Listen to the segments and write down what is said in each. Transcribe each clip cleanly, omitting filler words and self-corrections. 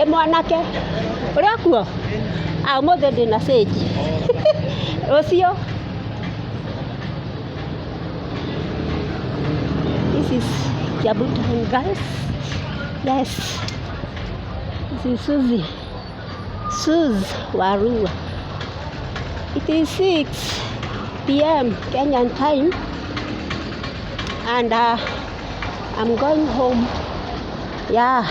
mwanake uria kuo umuthi ndina stage rucio. This is Kiambu Town, guys. Yes, this is Suze Warua. It is 6 p.m. Kenyan time, and I'm going home. Yeah.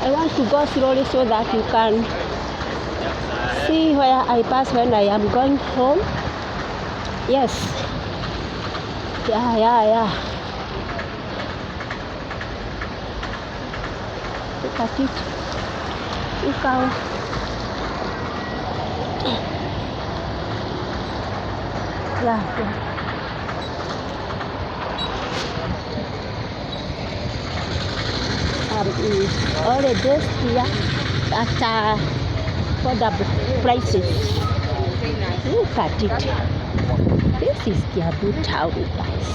I want to go slowly so that you can see where I pass when I am going home. Yes. Yeah. Look at it. Look how. Yeah. All the days here at affordable prices. Look at it. This is Kiambu Town, guys.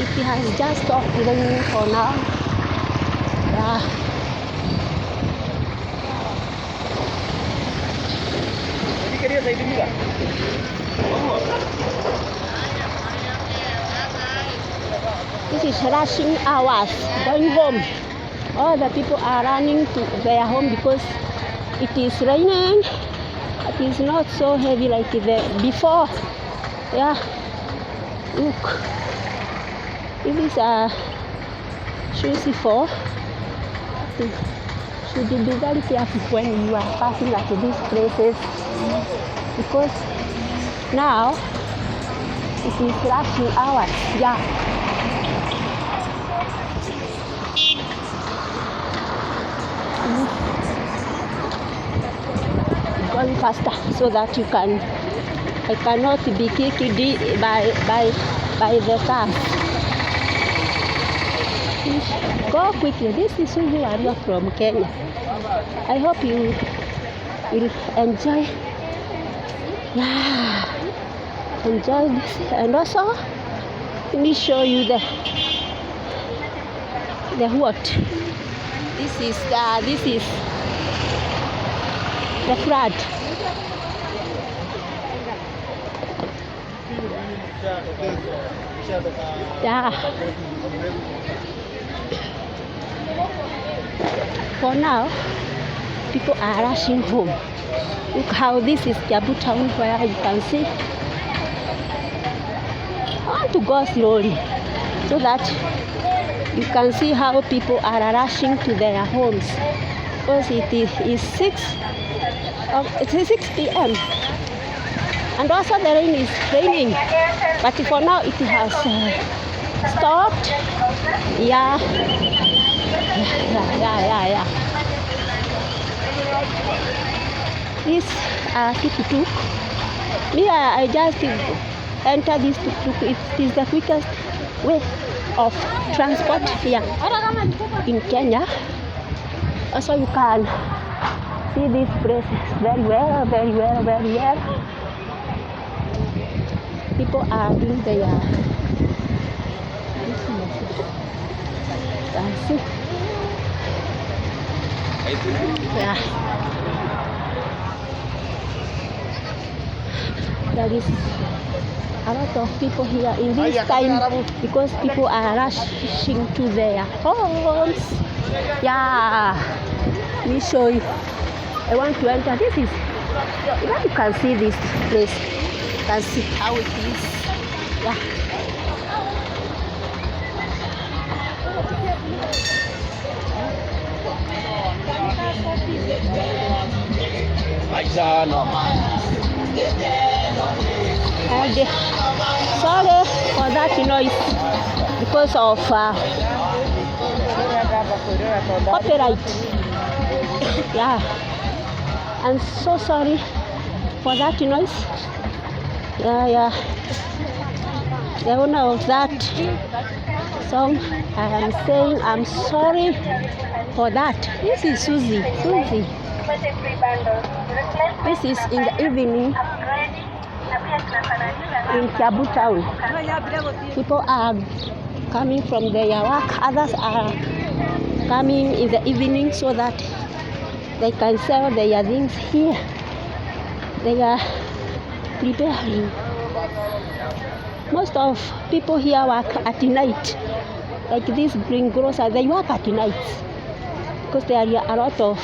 It has just stopped raining for now. Yeah. This is rushing hours going home. All the people are running to their home because it is raining. It is not so heavy like before. Yeah. Look. This is Susie 4. Should be very careful when you are passing at these places because now it is rushing hours. Yeah. Going faster so that I cannot be kicked by the car. Go quickly. This is Susie Warua from Kenya. I hope you will enjoy. Yeah, enjoy this, and also let me show you the what. This is the flood. Yeah. For now, people are rushing home. Look how this is Kiambu Town, where you can see. I want to go slowly so that you can see how people are rushing to their homes. Because it is 6 p.m. and also the rain is raining, but for now it has stopped. Yeah. This tuk-tuk. Me, I just enter this tuk-tuk. It is the quickest way of transport here in Kenya. Also, you can see these places very well. People are doing their see. Yeah. There is a lot of people here in this time because people are rushing to their homes. Yeah. Let me show you. I want to enter. This is, you can see this place. You can see how it is. Yeah. Sorry for that noise because of copyright. Yeah, I'm so sorry for that noise. Yeah. The owner of that song, I am saying I'm sorry for that. This is Susie. This is in the evening. in Kiambu town. People are coming from their work, others are coming in the evening so that they can sell their things here. They are preparing. Most of people here work at night. Like this greengrocer, they work at night because there are a lot of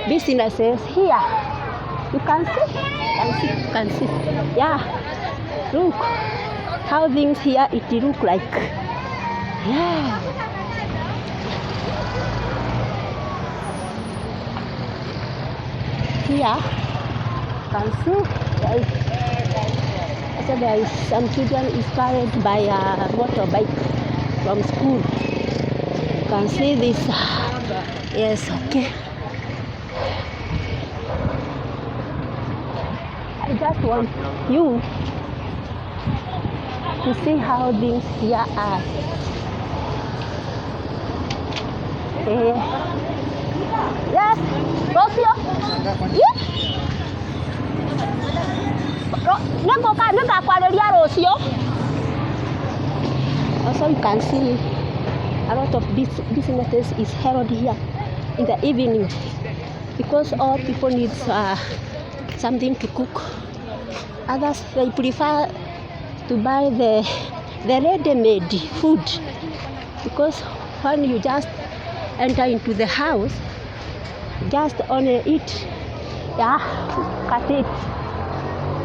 businesses here. You can see. Yeah, look how things here it look like. Yeah. Here, you can see there is some children inspired by a motorbike from school. You can see this. Yes, okay. I just want you to see how things here are. Yes, Rosio. Yeah. Also, you can see a lot of businesses is held here in the evening because all people need something to cook. Others they prefer to buy the ready-made food because when you just enter into the house, just only eat, yeah, cut it.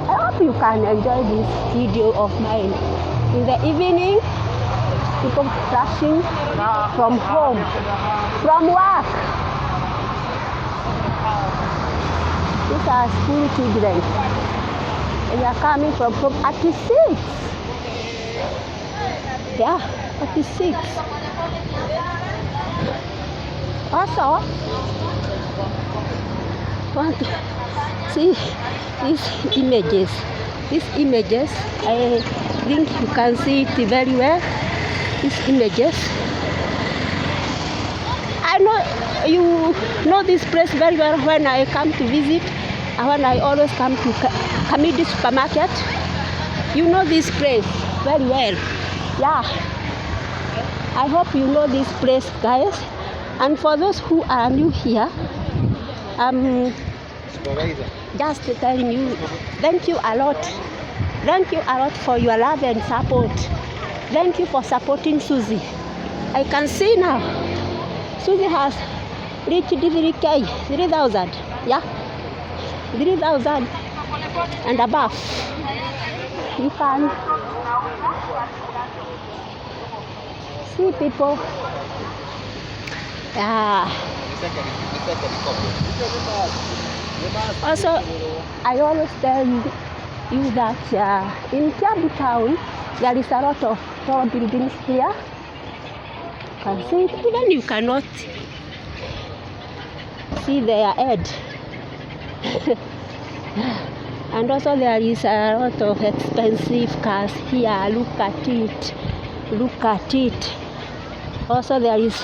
I hope you can enjoy this video of mine. In the evening, people rushing from home, from work. These are school children. They are coming from home at 6. Yeah, at 6. Also, want to see these images. These images, I think you can see it very well. These images. I know you know this place very well when I come to visit. When I always come to Kamidi supermarket. You know this place very well. Yeah. I hope you know this place, guys. And for those who are new here, just telling you, thank you a lot. Thank you a lot for your love and support. Thank you for supporting Susie. I can see now, Susie has reached 3K, 3,000. Yeah, 3,000 and above. You can see people. Yeah. Also, I always tell you that in Kiambu town there is a lot of tall buildings here. You can see it, even you cannot see their head. And also there is a lot of expensive cars here. Look at it. Look at it. Also there is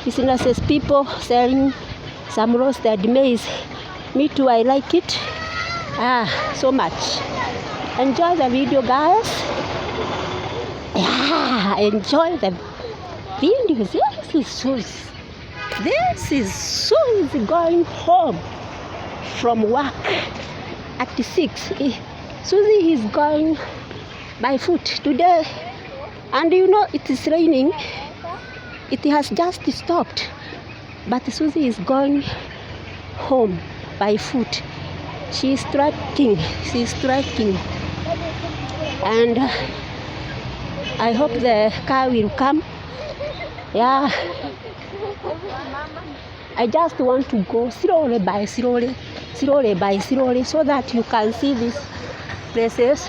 businesses, people selling some roasted maize. Me too, I like it so much. Enjoy the video, guys. Yeah, enjoy the video. This is Susie going home from work at 6. Susie is going by foot today, and you know it is raining. It has just stopped, but Susie is going home by foot. She's striking, and I hope the car will come. Yeah, I just want to go slowly by slowly, so that you can see these places.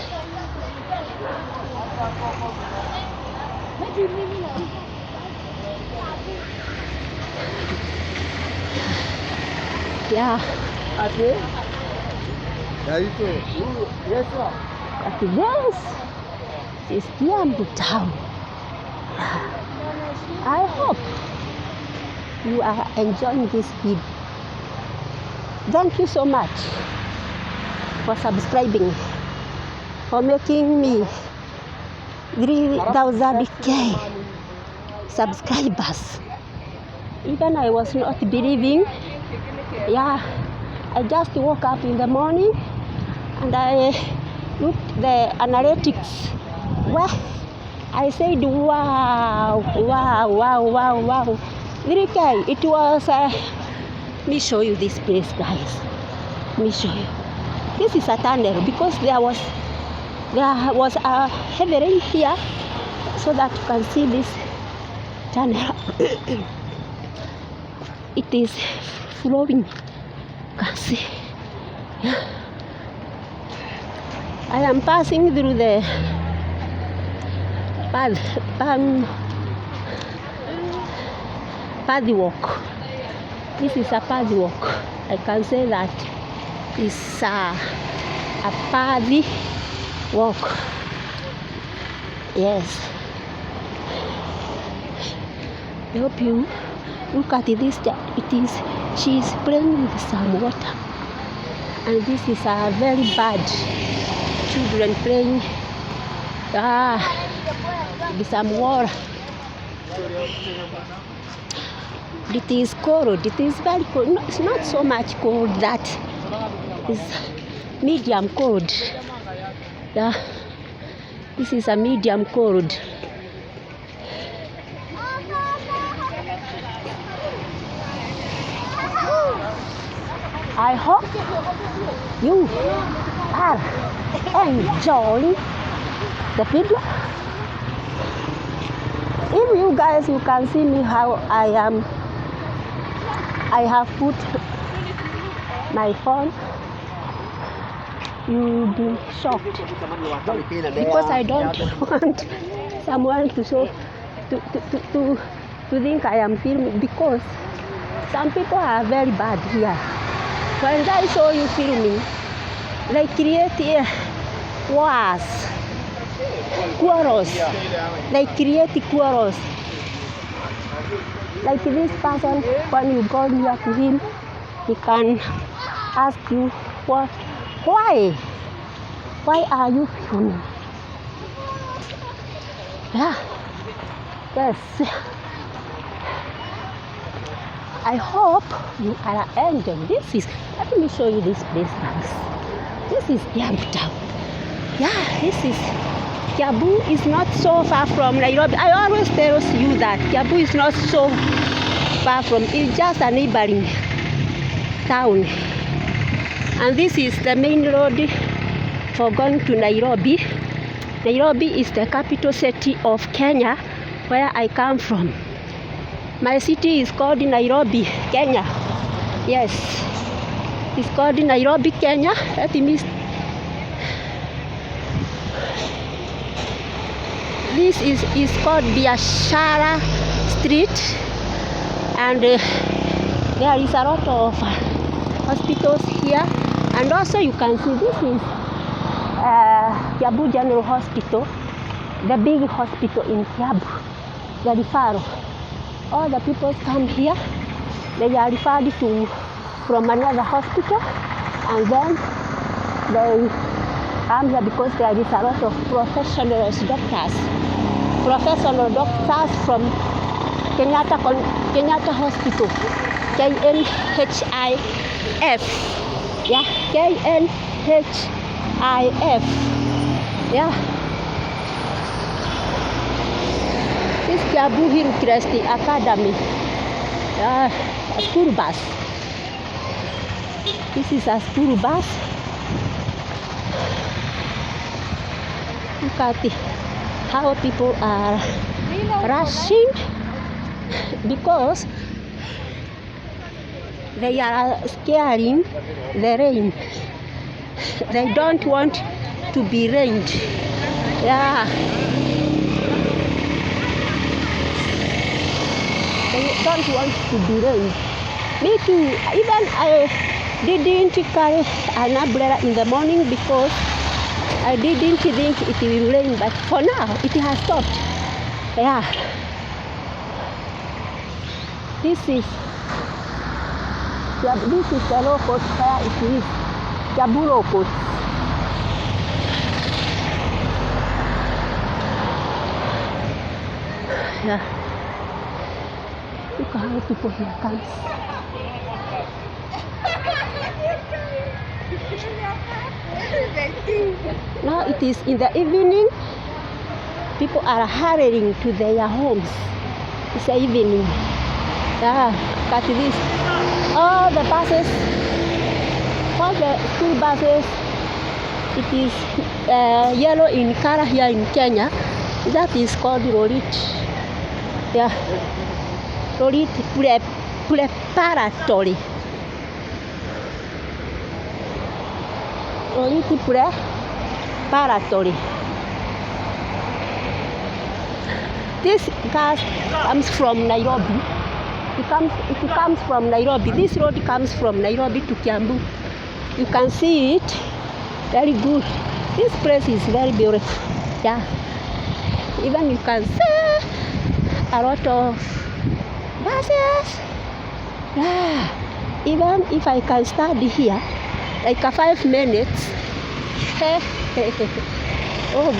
Yeah. But this is Kiambu town. I hope you are enjoying this video. Thank you so much for subscribing. for making me 3,000k subscribers. Even I was not believing. Yeah, I just woke up in the morning and I looked the analytics. Well, I said, wow. 3k. It was. Let me show you this place, guys. Let me show you. This is a tunnel because there was a heavy rain here, so that you can see this tunnel. It is flowing. You can see. Yeah. I am passing through the path walk. This is a path walk. I can say that it's a path walk. Yes. I hope you look at this. She's playing with some water, and this is a very bad children playing. With some water. It is cold. It is very cold. No, it's not so much cold. That is medium cold. Yeah, this is a medium cold. I hope you are enjoying the video. If you guys, you can see me how I am. I have put my phone. You'll be shocked because I don't want someone to show to think I am filming, because some people are very bad here. When I saw you filming, they create wars, quarrels. They create quarrels. Like this person, when you go near to him, he can ask you, why are you filming? Yeah. Yes. I hope you are enjoying. Let me show you this place, guys. This is Kiambu town. Yeah, this is Kiambu is not so far from Nairobi. I always tell you that Kiambu is not so far from. It's just a neighboring town. And this is the main road for going to Nairobi. Nairobi is the capital city of Kenya, where I come from. My city is called Nairobi, Kenya. Yes, it's called Nairobi, Kenya. That means this is called Biashara Street, and there is a lot of hospitals here. And also you can see this is Kiambu General Hospital, the big hospital in Kiambu, the referral. All the people come here, they are referred to from another hospital, and then they come here because there is a lot of professional doctors from Kenyatta Hospital, KNHIF. Yeah, KNHIF. Yeah. This Kiambu Hillcrest Academy, a school bus. This is a school bus. Look at how people are rushing because they are scaring the rain. They don't want to be rained. Yeah. They don't want to be rained. Me too. Even I didn't carry an umbrella in the morning because I didn't think it will rain. But for now, it has stopped. Yeah. This is the low coast where it is. Kiambu low coast. Yeah. Look how people here comes. Now it is in the evening. People are hurrying to their homes. It's the evening. Yeah, look at this. All the buses, all the school buses, it is yellow in color here in Kenya. That is called Lorit. Yeah, Lorit preparatory. Lorit preparatory. This gas comes from Nairobi. It comes from Nairobi. This road comes from Nairobi to Kiambu. You can see it. Very good. This place is very beautiful. Yeah. Even you can see a lot of buses. Yeah. Even if I can study here, like 5 minutes. Oh.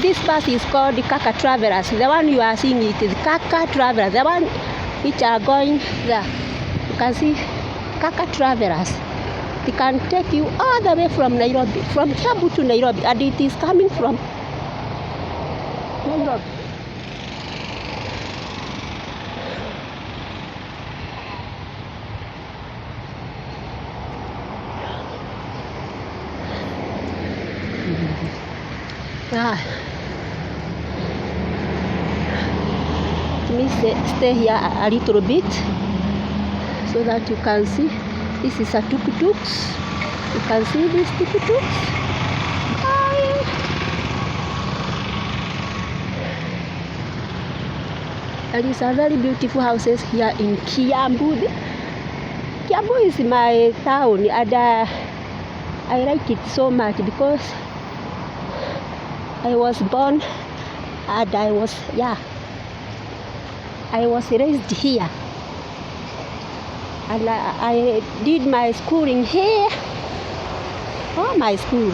This bus is called the Kaka Travelers. The one you are seeing it is Kaka Travelers. The one which are going there. You can see Kaka Travelers. They can take you all the way from Nairobi, from Kiambu to Nairobi, and it is coming from Nairobi. Yeah. Let me stay here a little bit so that you can see. This is a tuk-tuk. You can see this tuk-tuk. There is a very beautiful houses here in Kiambu. Kiambu is my town, and I like it so much because I was born and I was raised here, and I did my schooling here. Oh, my school.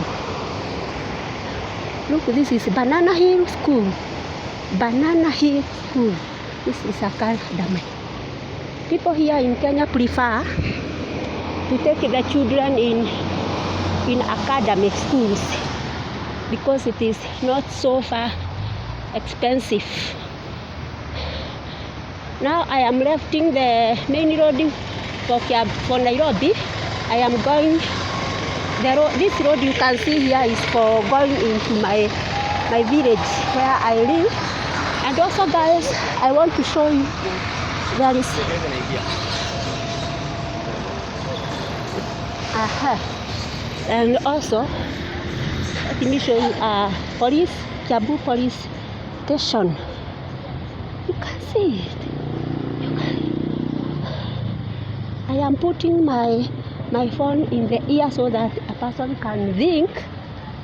Look, this is Banana Hill School. Banana Hill School. This is a academy. People here in Kenya prefer to take the children in academic schools because it is not so far expensive. Now I am leaving the main road for Nairobi. I am going this road you can see here is for going into my village where I live. And also, guys, I want to show you there is and also let me show you Kiambu police station. You can see it. I am putting my phone in the ear so that a person can think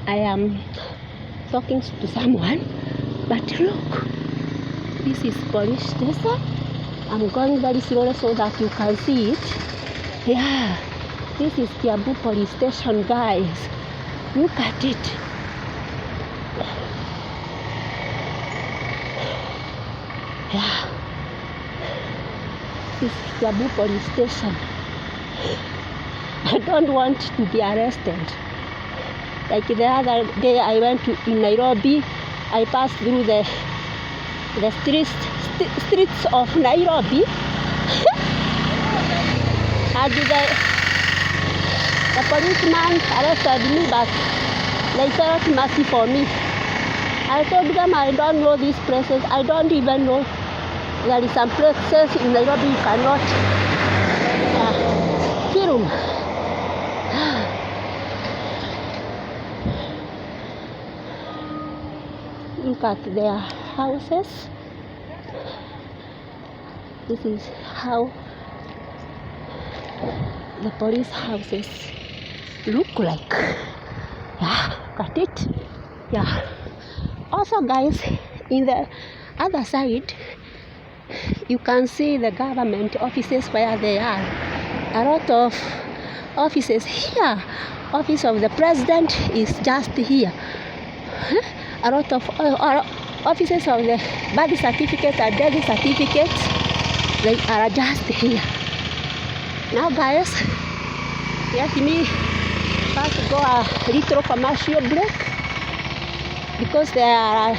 I am talking to someone. But look, this is police station. I'm going very slowly so that you can see it. Yeah, this is Kiambu police station, guys. Look at it. Yeah, this is Kiambu police station. I don't want to be arrested. Like the other day I went in Nairobi, I passed through the streets of Nairobi and the policeman arrested me, but they felt mercy for me. I told them I don't know these places. I don't even know there is some places in Nairobi you cannot film. Look at their houses. This is how the police houses look like. Yeah, look at it. Yeah. Also, guys, in the other side, you can see the government offices where they are. A lot of offices here. Office of the president is just here. A lot of offices of the birth certificate and death certificate, they are just here. Now guys, let me first go a little commercial break because there are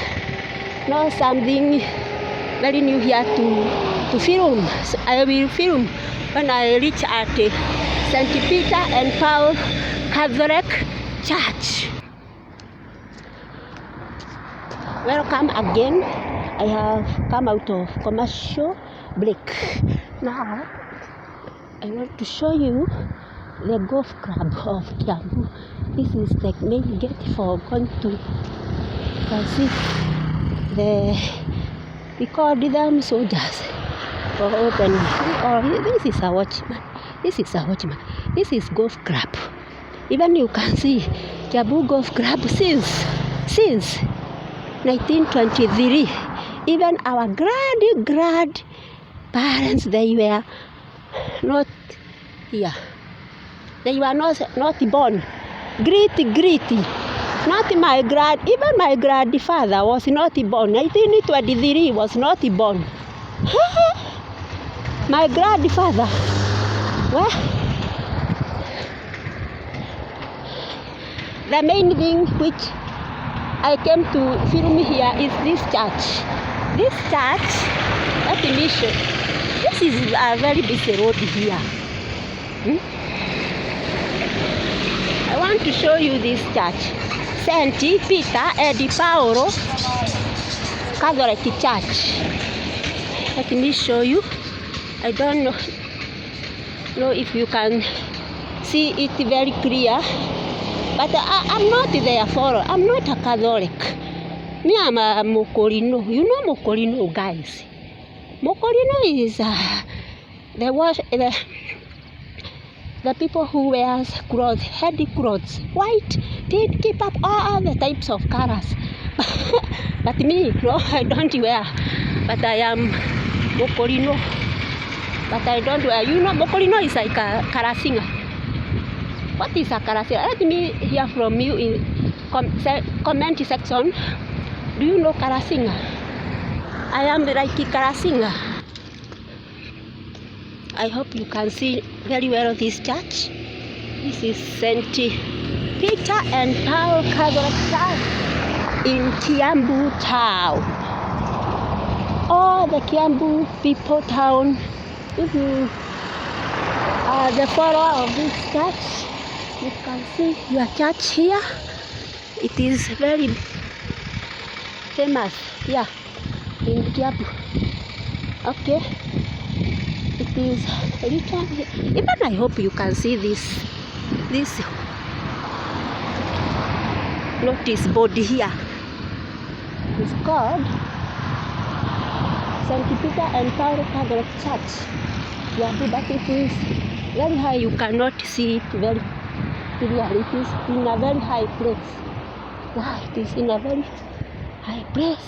not something very new here to film. So I will film when I reach at St. Peter and Paul Catholic Church. Welcome again. I have come out of commercial break. Now I want to show you the golf club of Kiambu. This is the main gate for going to, you can see we call them soldiers for opening. This is a watchman. This is a watchman. This is golf club. Even you can see Kiambu Golf Club since 1923. Even our grandparents, they were not here. They were not born. Gritty. Not my even my grandfather was not born. 1923 was not born. My grandfather. Well, the main thing which I came to film here is this church. This church, let me show. This is a very busy road here. I want to show you this church. St. Peter and Paul Catholic Church. Let me show you. I don't know if you can see it very clear. But I'm not there for, I'm not a Catholic. Me, I'm a Mokorino. You know Mokorino, guys. Mokorino is the people who wear clothes, heavy clothes, white. They keep up all the types of colors. But me, no, I don't wear. But I am Mokorino. But I don't wear. You know, Mokorino is like a Karasinga. What is a Karasinga? Let me hear from you in comment section. Do you know Karasinga? I am like Karasinga. I hope you can see very well this church. This is St. Peter and Paul Catholic Church in Kiambu town. All the Kiambu people town. If you are the follower of this church, you can see your church here. It is very famous here in Kiambu. Okay. It is literally, even I hope you can see this notice board here. It's called St. Peter and Paul Catholic Church. Yeah, but it is very high. You cannot see it very clearly. It is in a very high place. Yeah, it is in a very high place.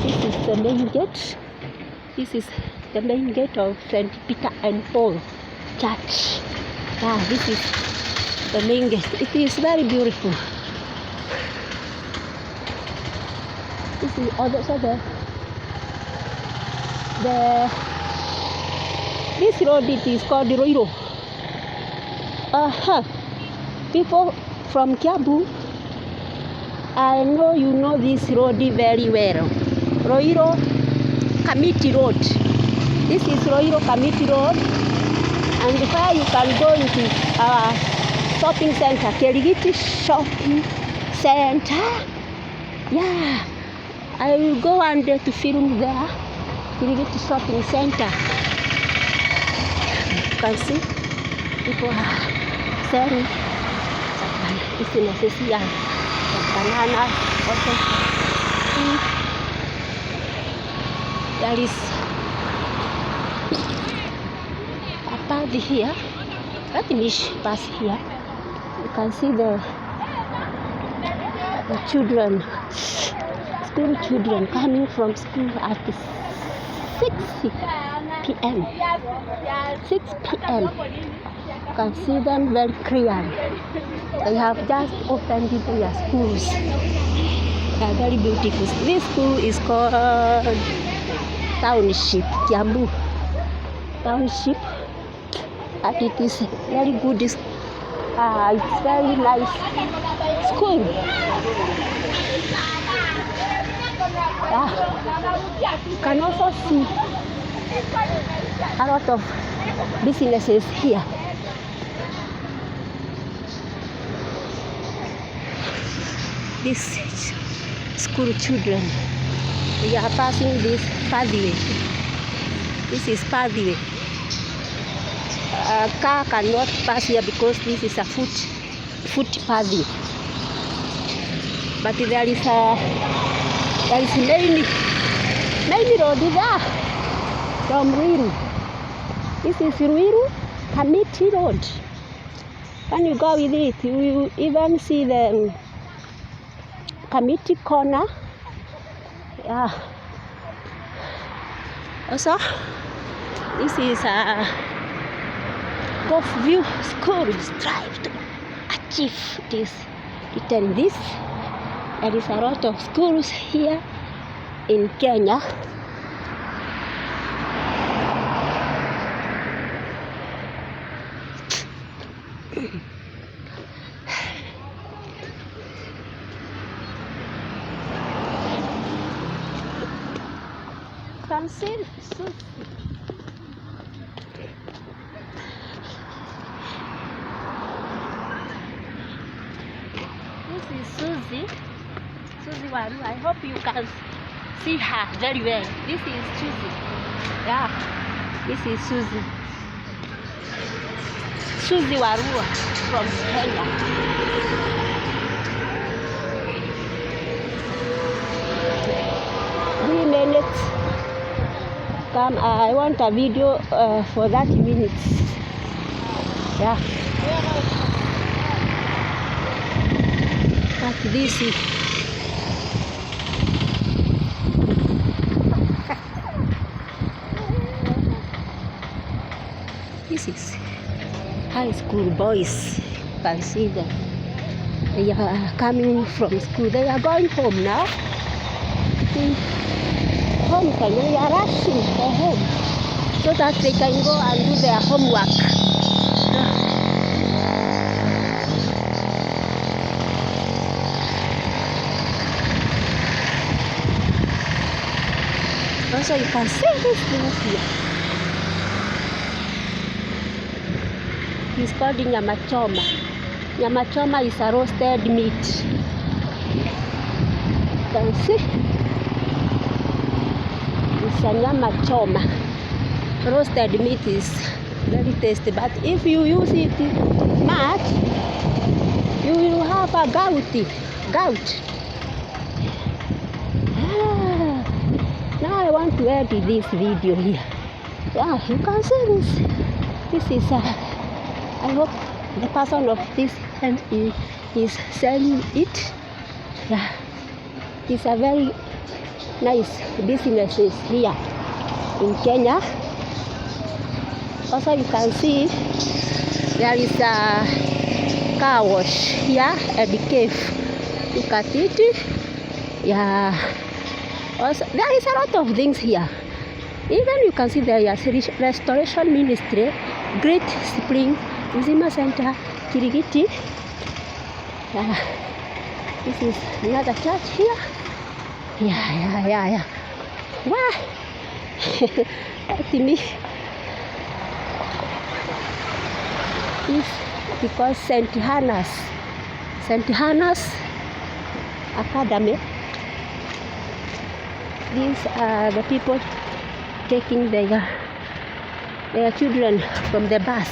This is the main gate. This is the main gate of St. Peter and Paul Church. This is the main gate. It is very beautiful. This is also this road, it is called Roiro. People from Kiambu, I know you know this road very well. Roiro Kamiti Road. This is Roiro Kamiti Road, and where you can go into our shopping center, Kirigiti Shopping Center. Yeah, I will go one day to film there, Kirigiti Shopping Center. You can see people are selling banana, also. There is a path here. Let me pass here. You can see the children, school children coming from school at 6 p.m. 6 p.m. You can see them very clearly. They have just opened their schools. Very beautiful. This school is called Township, Kiambu Township, and it is very good. It's very nice school. You can also see a lot of businesses here. These school children, they are passing this pathway. This is pathway. A car cannot pass here because this is a foot pathway. But there is main road there from Ruiru. This is Ruiru Kamiti Road. When you go with it, you will even see the Kamiti corner. Yeah. Also, this is a Golf View School. Strive to achieve this. Written this. There is a lot of schools here in Kenya. Can see this is Susie Waru. I hope you can see her very well. This is Susie. Yeah, this is Susie Waru from Kenya. 3 minutes. Come, I want a video for 30 minutes. Yeah. But this is high school boys. You can see them. They are coming from school. They are going home now. Homecoming, they are rushing for home so that they can go and do their homework. Also, you can see this thing here. It's called nyama choma. Nyama choma is a roasted meat. You can see. It's a nyama choma. Roasted meat is very tasty, but if you use it much, you will have a gout. Now I want to edit this video here. Yeah, you can see this. This is I hope the person of this hand is selling it. Yeah, it's a very nice businesses here in Kenya. Also, you can see there is a car wash here at the cave. Look at it. Yeah. Also, there is a lot of things here. Even you can see there is Restoration Ministry, Great Spring, Uzima Center, Kirigiti. Yeah. This is another church here. Yeah. Wow. To me, is because St. Hannah's Academy. These are the people taking their children from the bus.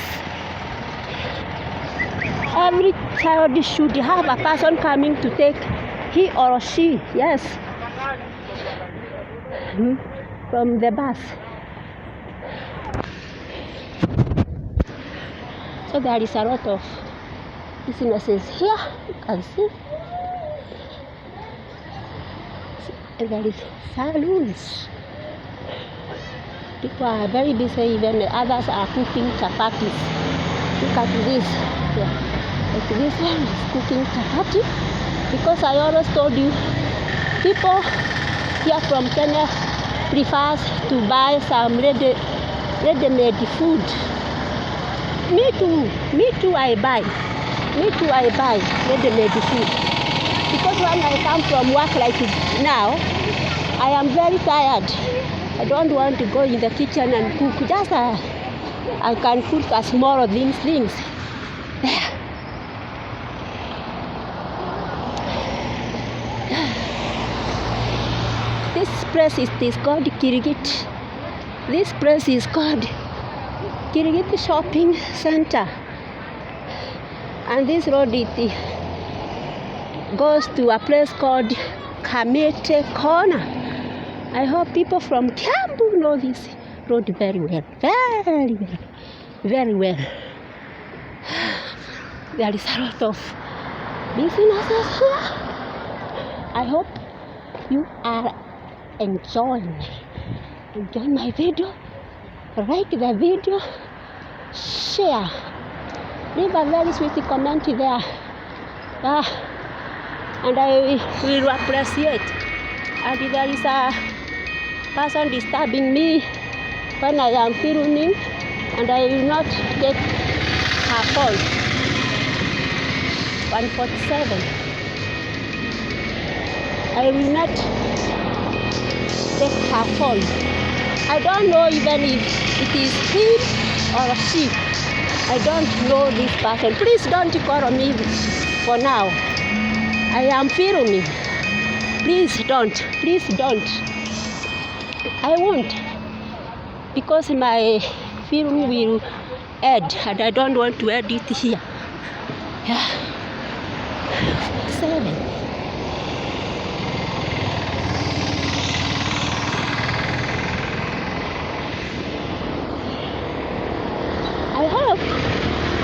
Every child should have a person coming to take he or she, yes, from the bus. So there is a lot of businesses here, you can see. There is saloons. People are very busy, even others are cooking chapatis. Look at this. Yeah. Like this one is cooking chapati. Because I always told you people here from Kenya prefers to buy some ready-made food. Me too, I buy ready-made food. Because when I come from work like now, I am very tired. I don't want to go in the kitchen and cook. Just I can cook a small of these things. This place is called Kirigiti. This place is called Kirigiti Shopping Center. And this road goes to a place called Kamete Corner. I hope people from Kiambu know this road very well. Very well. There is a lot of businesses here. I hope you are enjoying my video. Like the video, share, leave a very sweet comment there. And I will appreciate. And if there is a person disturbing me when I am filming, and I will not take her call. 147. I will not take her call. I don't know even if it is him or she. I don't know this person. Please don't call me for now. I am filming. Please don't. I won't. Because my film will end and I don't want to edit here. 7. I hope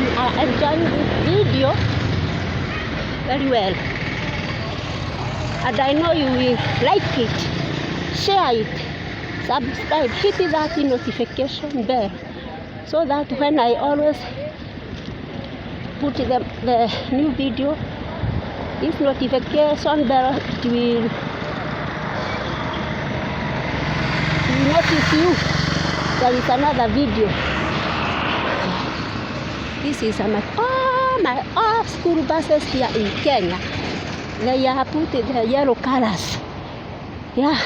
you are enjoying this video very well. And I know you will like it, share it, subscribe, hit that notification bell so that when I always put the new video, this notification bell will notice you there is another video. This is all school buses here in Kenya. They are put the yellow colors. Yeah,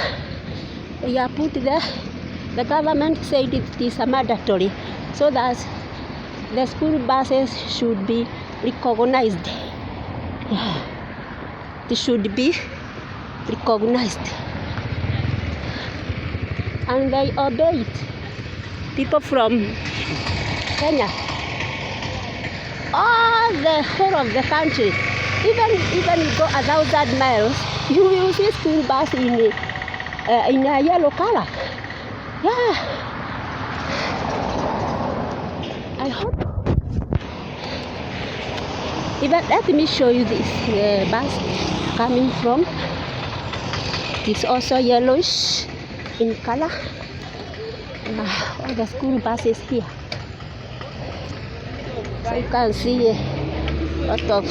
they are put there. The government said it is a mandatory, so that the school buses should be recognized. Yeah, they should be recognized, and they obey it. People from Kenya, all the whole of the country. Even you go 1,000 miles, you will see school bus in a yellow color. Yeah. I hope. Even let me show you this bus coming from. It's also yellowish in color. All the school buses here. So you can see a lot of.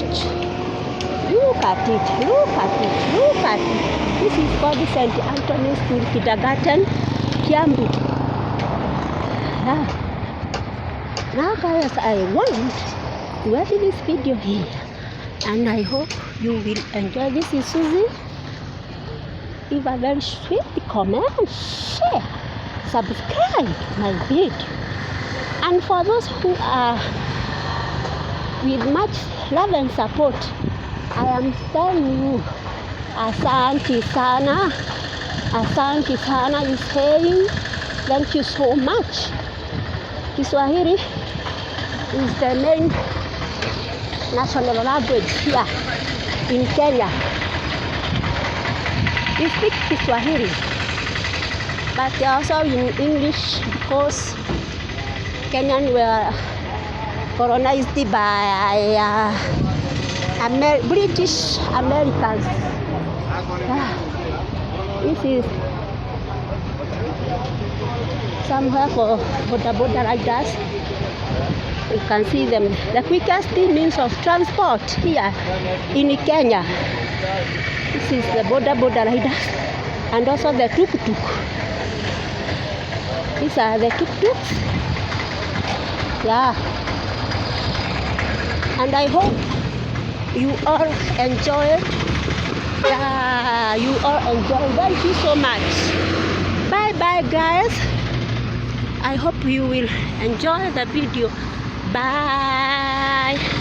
Look at it. This is called St. Anthony School Kindergarten, Kiambu. Now guys, I want to edit this video here, and I hope you will enjoy. This is Susie. Leave a very sweet comment, share, subscribe my video. And for those who are with much love and support, I am telling you, Asante sana is saying thank you so much. Kiswahili is the main national language here in Kenya. We speak Kiswahili, but also in English because Kenyans were colonized by British Americans. This is somewhere for border riders. You can see them. The quickest means of transport here in Kenya. This is the border riders and also the tuk-tuk. These are the tuk-tuks. Yeah. And I hope you all enjoy. Yeah, you all enjoy. Thank you so much. Bye bye guys. I hope you will enjoy the video. Bye.